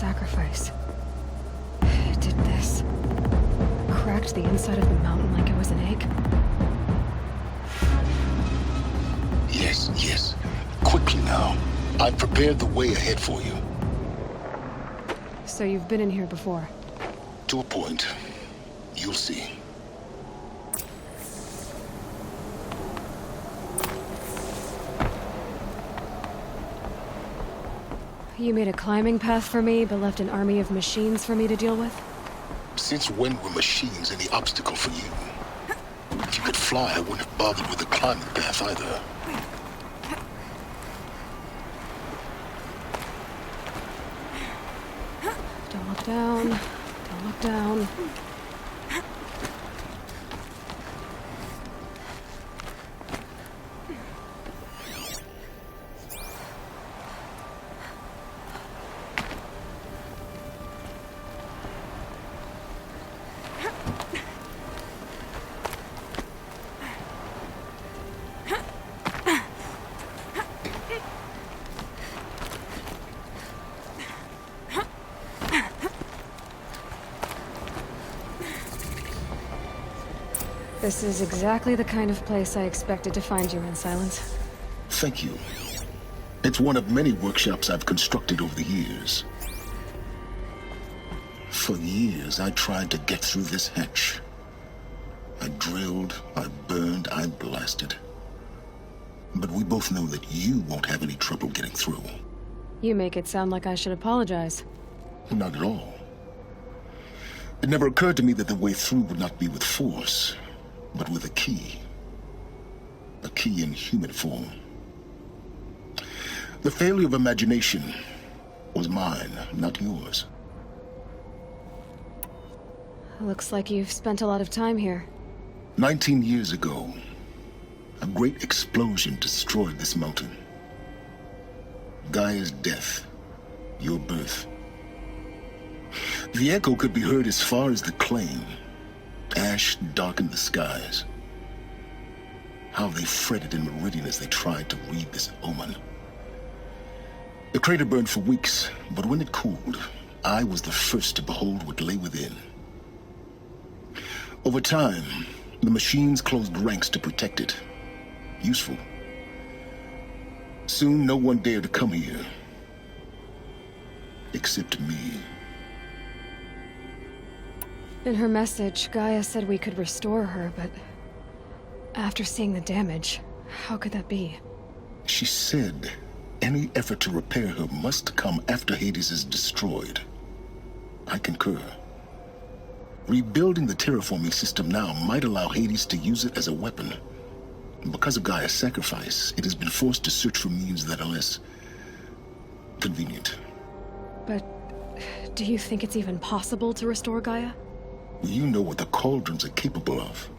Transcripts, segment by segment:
sacrifice. It did this. Cracked the inside of the mountain like it was an egg. Yes, yes. Quickly now. I've prepared the way ahead for you. So you've been in here before? To a point. You'll see. You made a climbing path for me, but left an army of machines for me to deal with? Since when were machines any obstacle for you? If you could fly, I wouldn't have bothered with the climbing path either. Don't look down. Don't look down. This is exactly the kind of place I expected to find you in, Silence. Thank you. It's one of many workshops I've constructed over the years. For years, I tried to get through this hatch. I drilled, I burned, I blasted. But we both know that you won't have any trouble getting through. You make it sound like I should apologize. Not at all. It never occurred to me that the way through would not be with force, but with a key. A key in human form. The failure of imagination was mine, not yours. Looks like you've spent a lot of time here. 19 years ago, a great explosion destroyed this mountain. Gaia's death, your birth. The echo could be heard as far as the claim. Ash darkened the skies. How they fretted in Meridian as they tried to read this omen. The crater burned for weeks, but when it cooled, I was the first to behold what lay within. Over time, the machines closed ranks to protect it. Useful. Soon, no one dared to come here. Except me. In her message, Gaia said we could restore her, but after seeing the damage, how could that be? She said any effort to repair her must come after Hades is destroyed. I concur. Rebuilding the terraforming system now might allow Hades to use it as a weapon. Because of Gaia's sacrifice, it has been forced to search for means that are less convenient. But do you think it's even possible to restore Gaia? You know what the Cauldrons are capable of.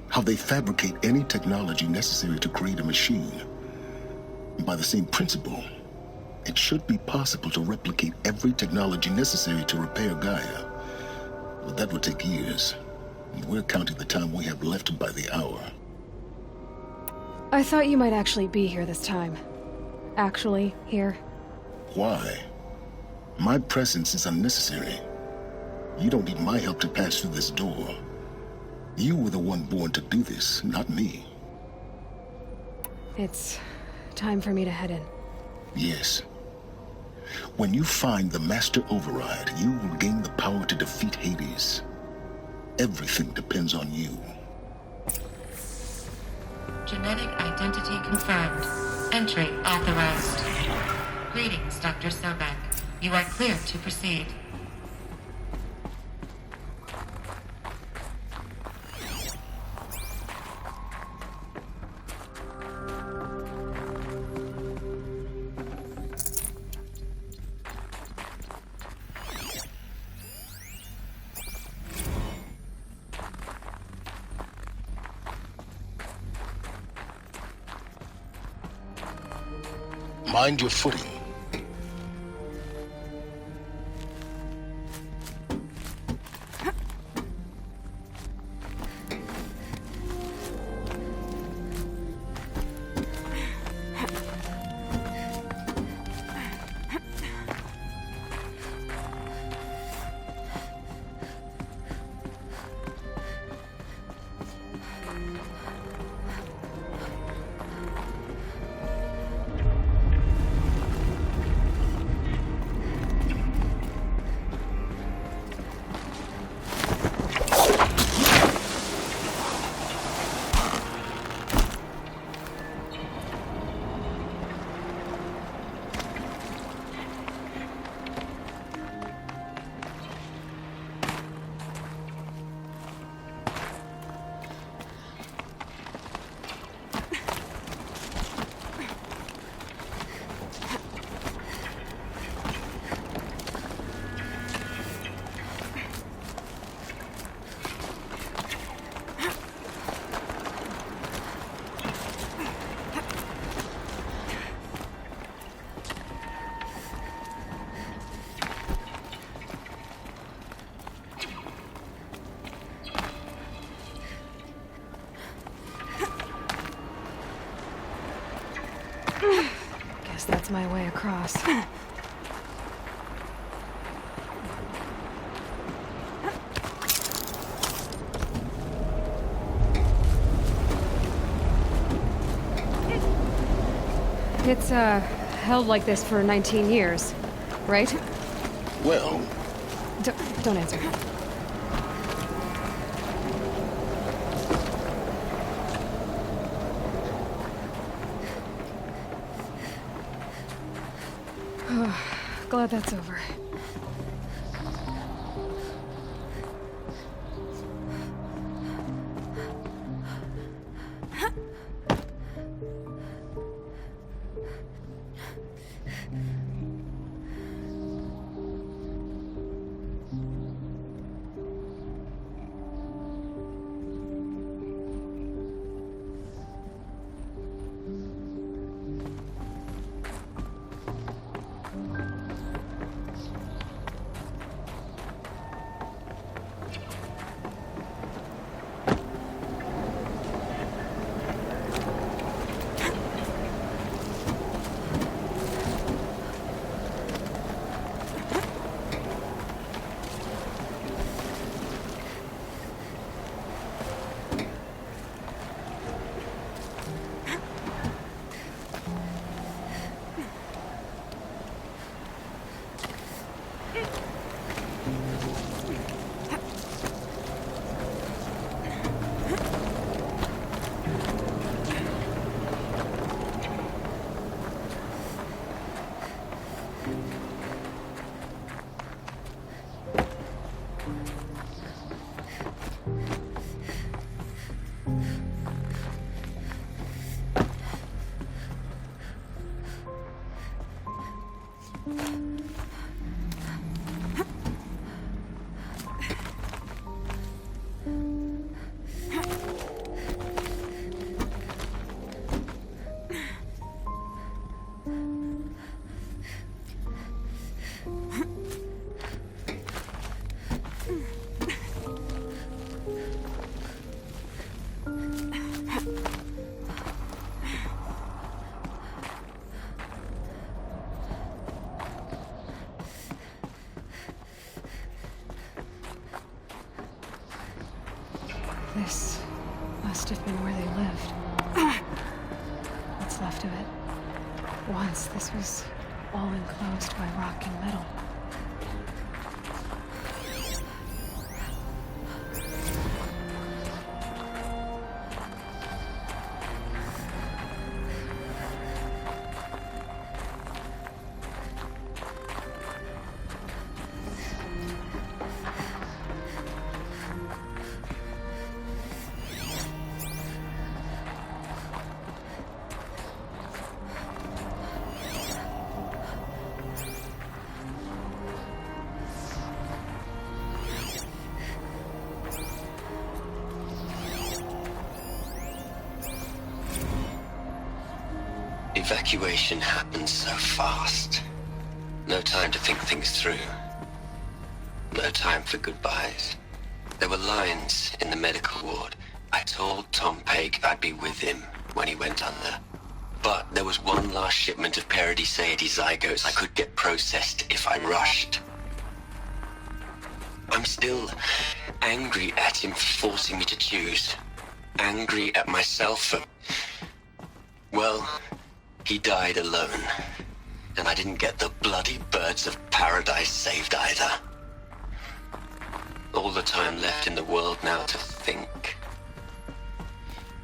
How they fabricate any technology necessary to create a machine. By the same principle, it should be possible to replicate every technology necessary to repair Gaia. But that would take years. And we're counting the time we have left by the hour. I thought you might actually be here this time. Actually, here. Why? My presence is unnecessary. You don't need my help to pass through this door. You were the one born to do this, not me. It's time for me to head in. Yes. When you find the Master Override, you will gain the power to defeat Hades. Everything depends on you. Genetic identity confirmed. Entry authorized. Greetings, Dr. Sobek. You are clear to proceed. Mind your footing. my way across. It's, held like this for 19 years, right? Well, Don't answer. Glad that's over. This must have been where they lived. What's left of it. Once this was all enclosed by rock and metal. Evacuation happened so fast. No time to think things through. No time for goodbyes. There were lines in the medical ward. I told Tom Pake I'd be with him when he went under. But there was one last shipment of Paradiseidae zygotes I could get processed if I rushed. I'm still angry at him for forcing me to choose. Angry at myself for... well... he died alone, and I didn't get the bloody birds of paradise saved either. All the time left in the world now to think.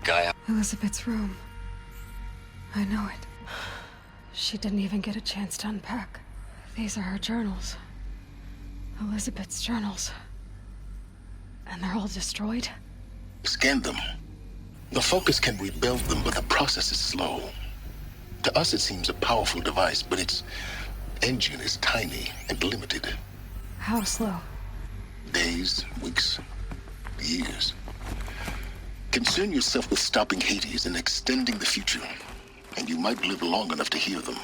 Gaia... Elizabeth's room. I know it. She didn't even get a chance to unpack. These are her journals. Elizabeth's journals. And they're all destroyed? Scan them. The Focus can rebuild them, but the process is slow. To us, it seems a powerful device, but its engine is tiny and limited. How slow? Days, weeks, years. Concern yourself with stopping Hades and extending the future, and you might live long enough to hear them.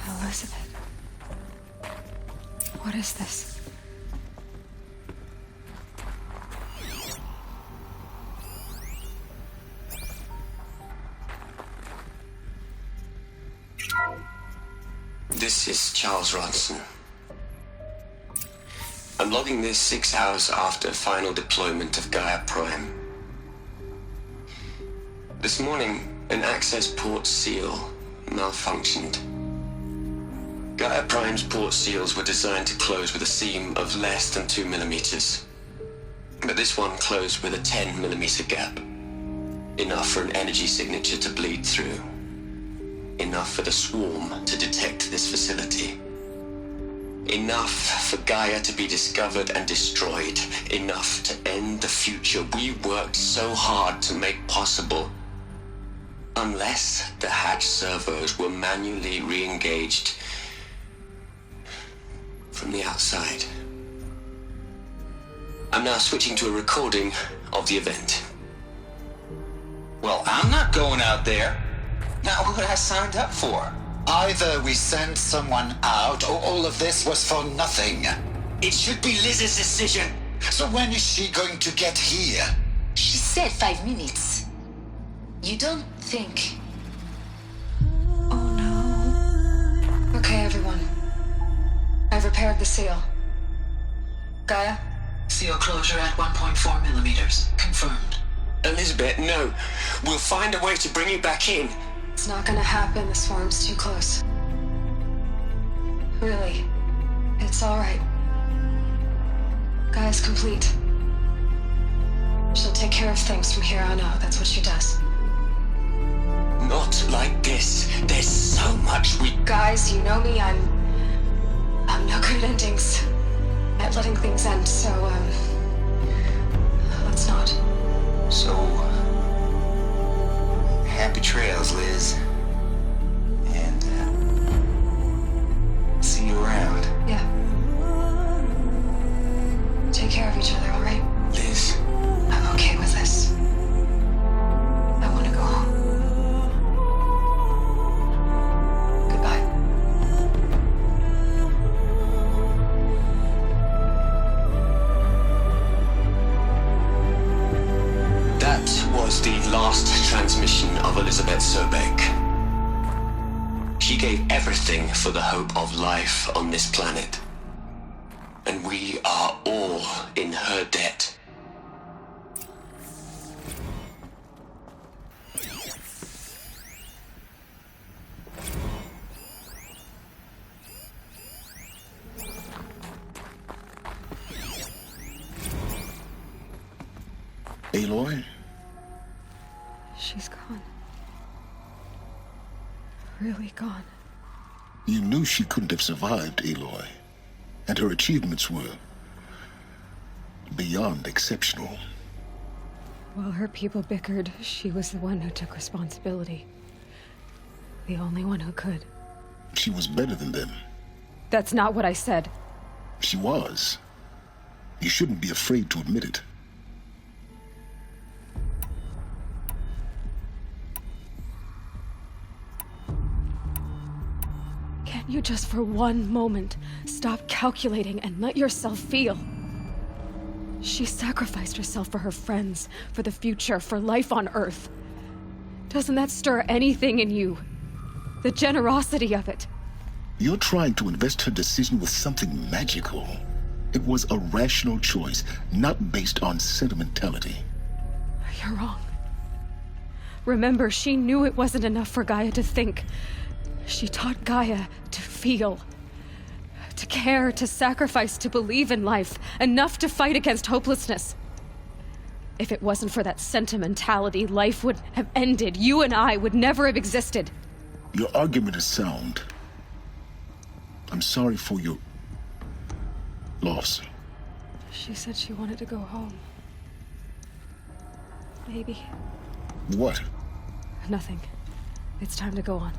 Elizabeth. What is this? This is Charles Ronson. I'm logging this 6 hours after final deployment of Gaia Prime. This morning, an access port seal malfunctioned. Gaia Prime's port seals were designed to close with a seam of less than 2 millimeters. But this one closed with a 10 millimeter gap. Enough for an energy signature to bleed through. Enough for the swarm to detect this facility. Enough for Gaia to be discovered and destroyed. Enough to end the future we worked so hard to make possible. Unless the hatch servos were manually re-engaged from the outside. I'm now switching to a recording of the event. Well, I'm not going out there. Not what I signed up for. Either we send someone out, or all of this was for nothing. It should be Liz's decision. So when is she going to get here? She said 5 minutes. You don't think... Oh no. Okay, everyone. I've repaired the seal. Gaia? Seal closure at 1.4 millimeters. Confirmed. Elizabeth, no. We'll find a way to bring you back in. It's not gonna happen. The swarm's too close. Really. It's alright. Gaia's complete. She'll take care of things from here on out. That's what she does. Not like this. There's so much we... Guys, you know me. I'm no good at endings. At letting things end, so, let's not. So, happy trails, Liz. And, see you around. Yeah. Take care of each other, alright? Liz. I'm okay with this. I want to go home. Goodbye. That was the last transmission of Elizabeth Sobek. She gave everything for the hope of life on this planet. And we are all in her debt. Aloy? She's gone. Really gone. You knew she couldn't have survived, Aloy. And her achievements were beyond exceptional. While her people bickered, she was the one who took responsibility. The only one who could. She was better than them. That's not what I said. She was. You shouldn't be afraid to admit it. Can't you just for one moment stop calculating and let yourself feel? She sacrificed herself for her friends, for the future, for life on Earth. Doesn't that stir anything in you? The generosity of it. You're trying to invest her decision with something magical. It was a rational choice, not based on sentimentality. You're wrong. Remember, she knew it wasn't enough for Gaia to think. She taught Gaia to feel. To care, to sacrifice, to believe in life. Enough to fight against hopelessness. If it wasn't for that sentimentality, life would have ended. You and I would never have existed. Your argument is sound. I'm sorry for your loss. She said she wanted to go home. Maybe. What? Nothing. It's time to go on.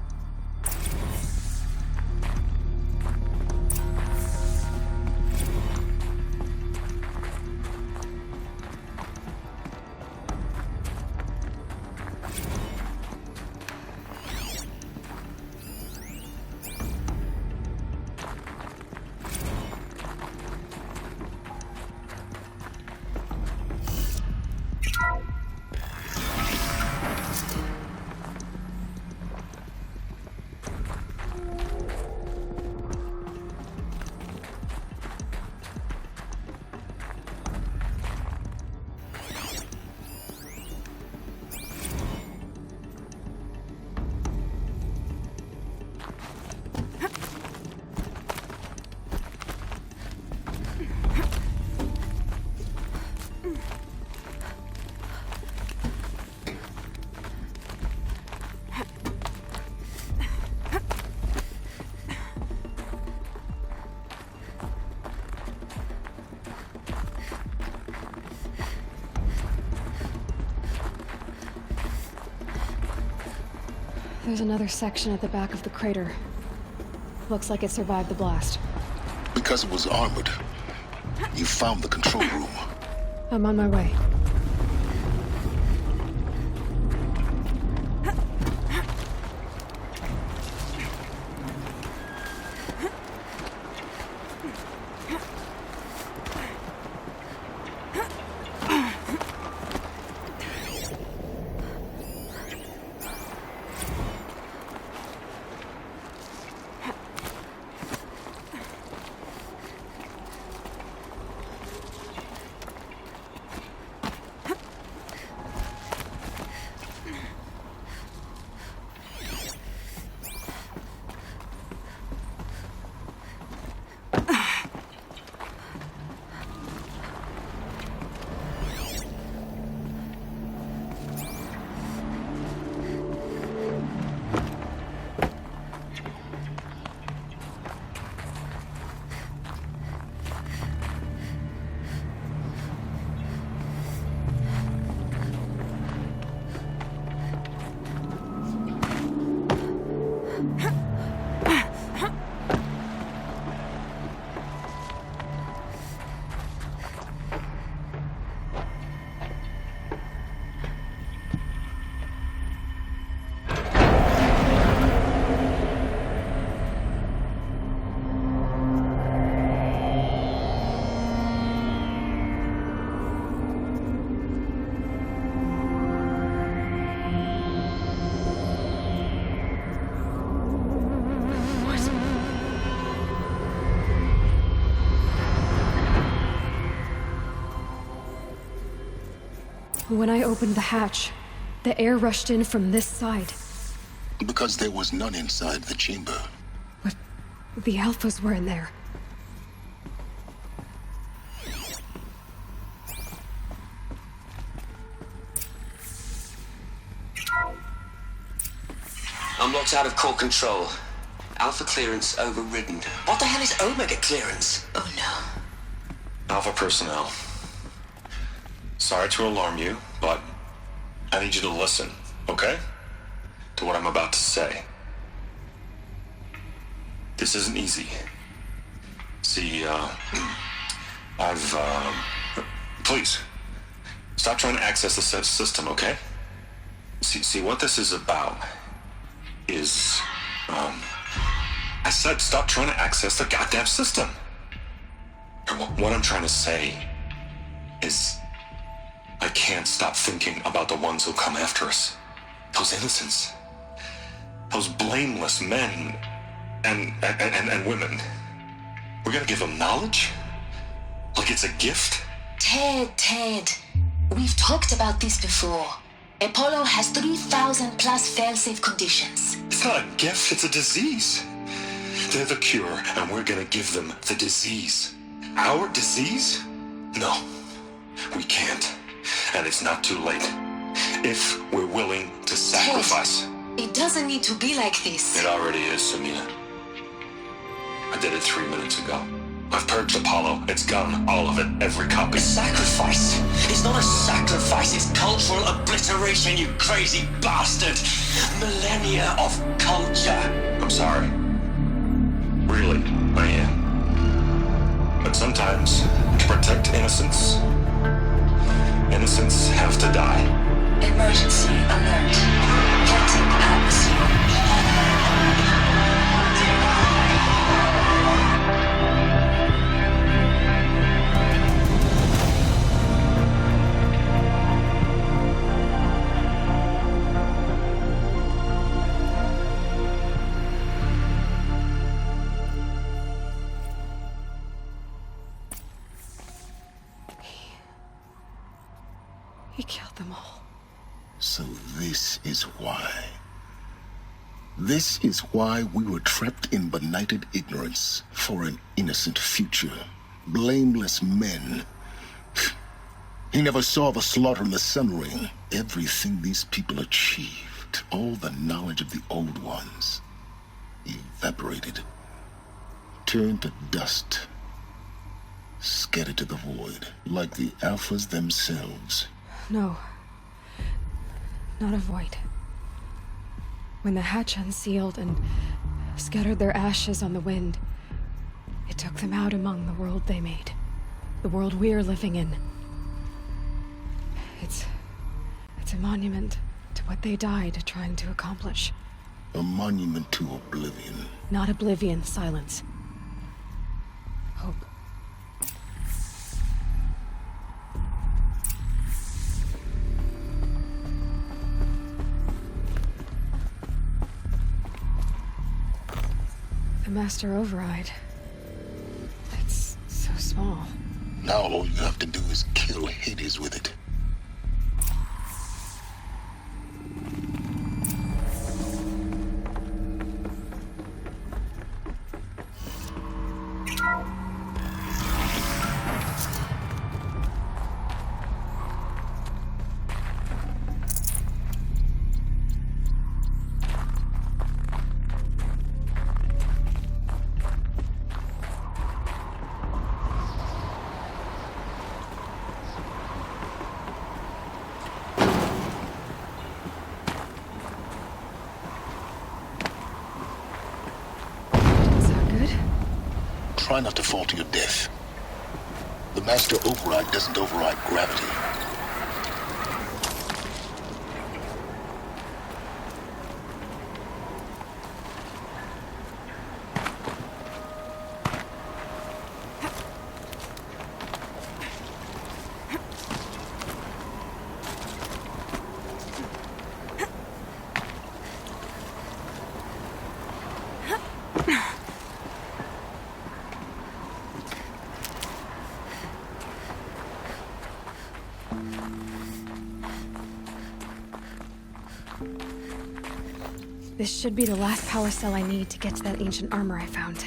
There's another section at the back of the crater. Looks like it survived the blast. Because it was armored, you found the control room. I'm on my way. When I opened the hatch, the air rushed in from this side. Because there was none inside the chamber. But the Alphas were in there. I'm locked out of core control. Alpha clearance overridden. What the hell is Omega clearance? Oh no. Alpha personnel. Sorry to alarm you, but I need you to listen, okay? To what I'm about to say. This isn't easy. See, please, stop trying to access the system, okay? See, what this is about is, I said stop trying to access the goddamn system. What I'm trying to say is, I can't stop thinking about the ones who'll come after us. Those innocents. Those blameless men and women. We're gonna give them knowledge? Like it's a gift? Ted. We've talked about this before. Apollo has 3,000 plus fail-safe conditions. It's not a gift, it's a disease. They're the cure, and we're gonna give them the disease. Our disease? No, we can't. And it's not too late. If we're willing to sacrifice. Ted, it doesn't need to be like this. It already is, Samina. I did it 3 minutes ago. I've purged Apollo. It's gone. All of it. Every copy. A sacrifice? It's not a sacrifice. It's cultural obliteration, you crazy bastard. Millennia of culture. I'm sorry. Really, I am. But sometimes, to protect innocence have to die. Emergency alert. Detecting atmosphere. He killed them all. So this is why. This is why we were trapped in benighted ignorance for an innocent future. Blameless men. He never saw the slaughter in the Sun Ring. Everything these people achieved, all the knowledge of the old ones, evaporated, turned to dust, scattered to the void, like the Alphas themselves. No. Not a void. When the hatch unsealed and scattered their ashes on the wind, it took them out among the world they made. The world we're living in. It's a monument to what they died trying to accomplish. A monument to oblivion. Not oblivion, silence. Hope. The Master Override. It's so small. Now all you have to do is kill Hades with it. Try not to fall to your death. The Master Override doesn't override gravity. This should be the last power cell I need to get to that ancient armor I found.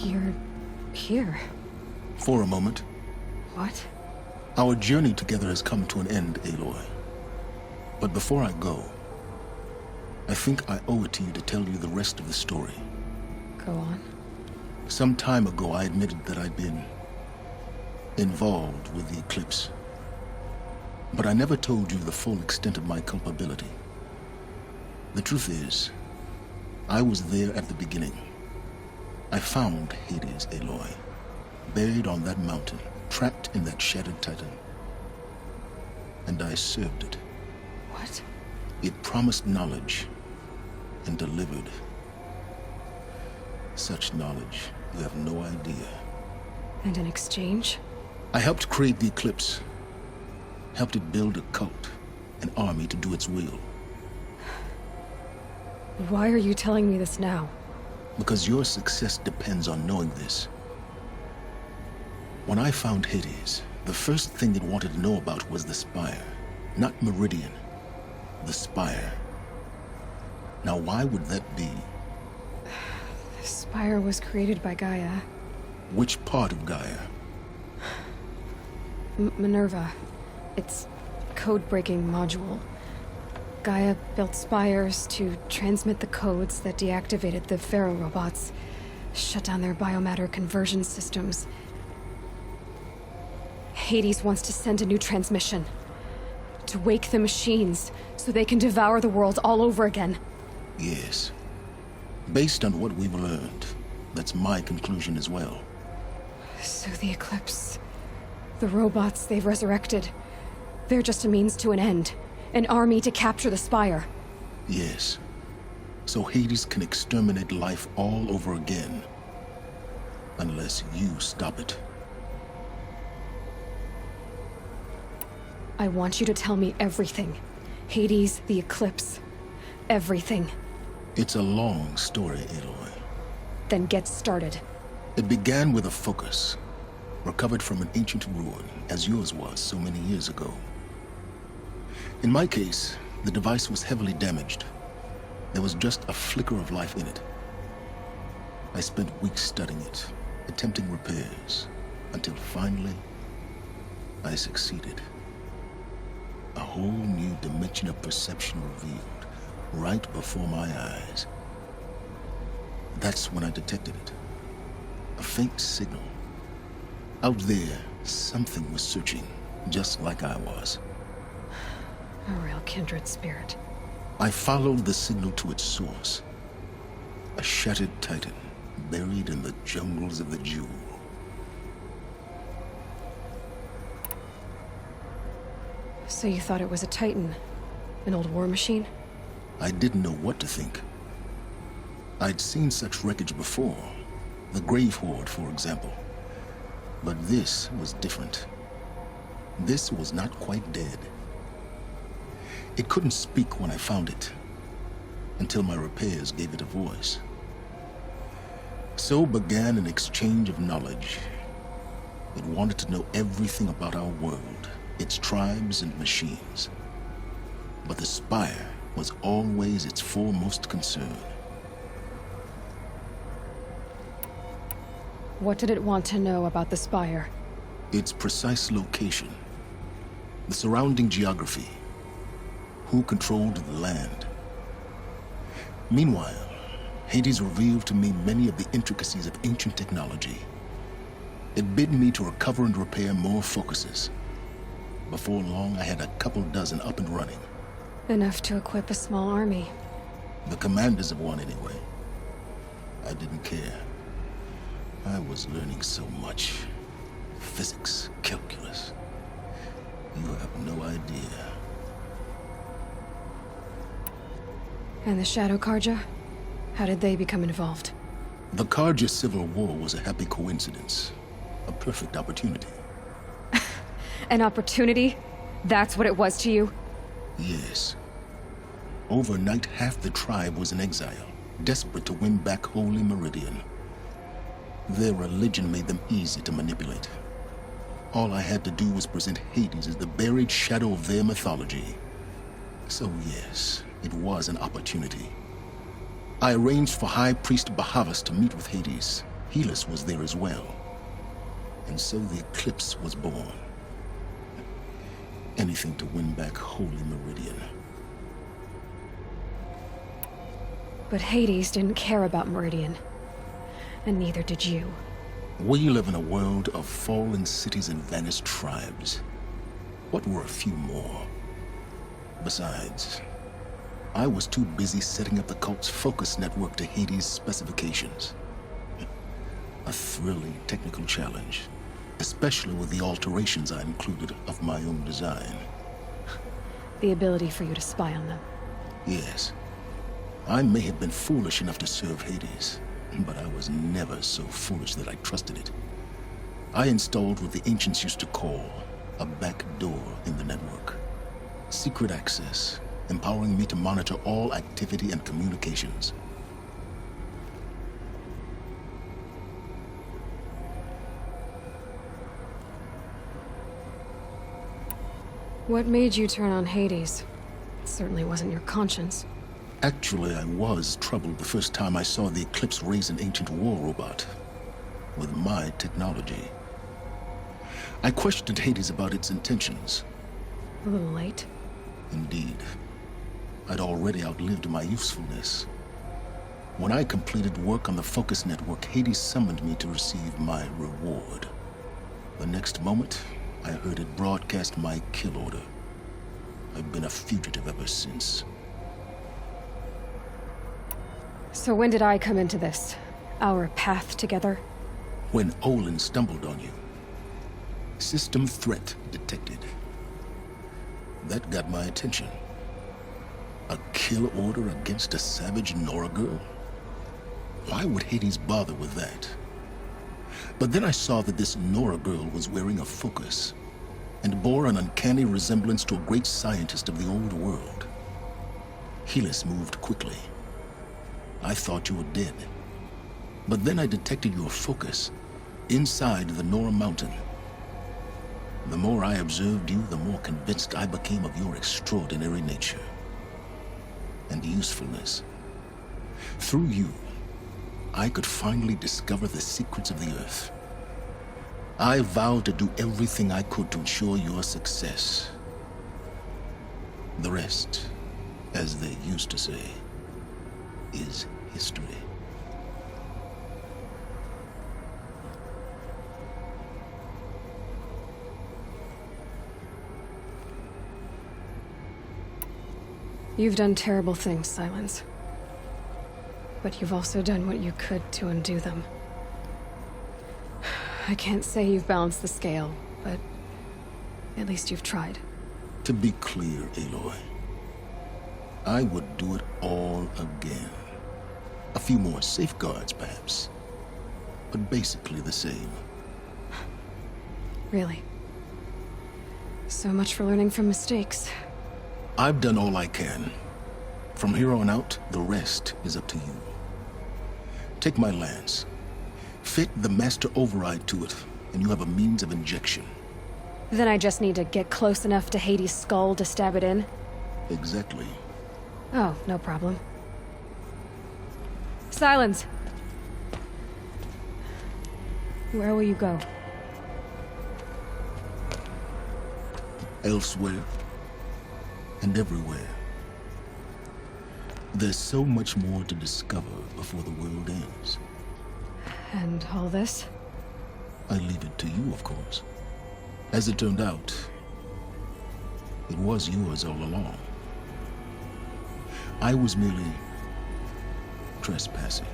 You're here. For a moment. What? Our journey together has come to an end, Aloy. But before I go, I think I owe it to you to tell you the rest of the story. Go on. Some time ago, I admitted that I'd been involved with the eclipse. But I never told you the full extent of my culpability. The truth is, I was there at the beginning. I found Hades, Aloy, buried on that mountain, trapped in that shattered titan. And I served it. What? It promised knowledge and delivered. Such knowledge, you have no idea. And in exchange? I helped create the eclipse. Helped it build a cult, an army to do its will. Why are you telling me this now? Because your success depends on knowing this. When I found Hades, the first thing it wanted to know about was the Spire. Not Meridian. The Spire. Now, why would that be? The Spire was created by Gaia. Which part of Gaia? Minerva. Its code-breaking module. Gaia built spires to transmit the codes that deactivated the Pharaoh robots, shut down their biomatter conversion systems. Hades wants to send a new transmission. To wake the machines, so they can devour the world all over again. Yes. Based on what we've learned, that's my conclusion as well. So the Eclipse... the robots they've resurrected... they're just a means to an end. An army to capture the Spire. Yes. So Hades can exterminate life all over again. Unless you stop it. I want you to tell me everything. Hades, the eclipse, everything. It's a long story, Aloy. Then get started. It began with a focus, recovered from an ancient ruin, as yours was so many years ago. In my case, the device was heavily damaged. There was just a flicker of life in it. I spent weeks studying it, attempting repairs, until finally, I succeeded. A whole new dimension of perception revealed, right before my eyes. That's when I detected it. A faint signal. Out there, something was searching, just like I was. A real kindred spirit. I followed the signal to its source. A shattered titan, buried in the jungles of the Jewel. So you thought it was a titan? An old war machine? I didn't know what to think. I'd seen such wreckage before. The Grave Horde, for example. But this was different. This was not quite dead. It couldn't speak when I found it, until my repairs gave it a voice. So began an exchange of knowledge. It wanted to know everything about our world, its tribes and machines. But the Spire was always its foremost concern. What did it want to know about the Spire? Its precise location, the surrounding geography, who controlled the land. Meanwhile, Hades revealed to me many of the intricacies of ancient technology. It bid me to recover and repair more focuses. Before long, I had a couple dozen up and running. Enough to equip a small army. The commanders of one, anyway. I didn't care. I was learning so much. Physics, calculus. You have no idea. And the Shadow Karja? How did they become involved? The Karja Civil War was a happy coincidence. A perfect opportunity. An opportunity? That's what it was to you? Yes. Overnight, half the tribe was in exile, desperate to win back Holy Meridian. Their religion made them easy to manipulate. All I had to do was present Hades as the buried shadow of their mythology. So yes, it was an opportunity. I arranged for High Priest Bahavas to meet with Hades. Helis was there as well. And so the eclipse was born. Anything to win back Holy Meridian. But Hades didn't care about Meridian. And neither did you. We live in a world of fallen cities and vanished tribes. What were a few more? Besides, I was too busy setting up the cult's focus network to Hades' specifications. A thrilling technical challenge, especially with the alterations I included of my own design. The ability for you to spy on them. Yes. I may have been foolish enough to serve Hades, but I was never so foolish that I trusted it. I installed what the ancients used to call a back door in the network. Secret access, empowering me to monitor all activity and communications. What made you turn on Hades? It certainly wasn't your conscience. Actually, I was troubled the first time I saw the Eclipse raise an ancient war robot. With my technology. I questioned Hades about its intentions. A little late. Indeed. I'd already outlived my usefulness. When I completed work on the Focus Network, Hades summoned me to receive my reward. The next moment, I heard it broadcast my kill order. I've been a fugitive ever since. So when did I come into this? Our path together? When Olin stumbled on you. System threat detected. That got my attention. A kill order against a savage Nora girl? Why would Hades bother with that? But then I saw that this Nora girl was wearing a focus. and bore an uncanny resemblance to a great scientist of the old world. Helis moved quickly. I thought you were dead. But then I detected your focus inside the Nora Mountain. The more I observed you, the more convinced I became of your extraordinary nature and usefulness. Through you, I could finally discover the secrets of the Earth. I vowed to do everything I could to ensure your success. The rest, as they used to say, is history. You've done terrible things, Silence. But you've also done what you could to undo them. I can't say you've balanced the scale, but at least you've tried. To be clear, Aloy, I would do it all again. A few more safeguards, perhaps, but basically the same. Really? So much for learning from mistakes. I've done all I can. From here on out, the rest is up to you. Take my lance. Fit the master override to it, and you have a means of injection. Then I just need to get close enough to Hades' skull to stab it in? Exactly. Oh, no problem. Silence! Where will you go? Elsewhere. And everywhere. There's so much more to discover before the world ends. And all this? I leave it to you, of course. As it turned out, it was yours all along. I was merely trespassing.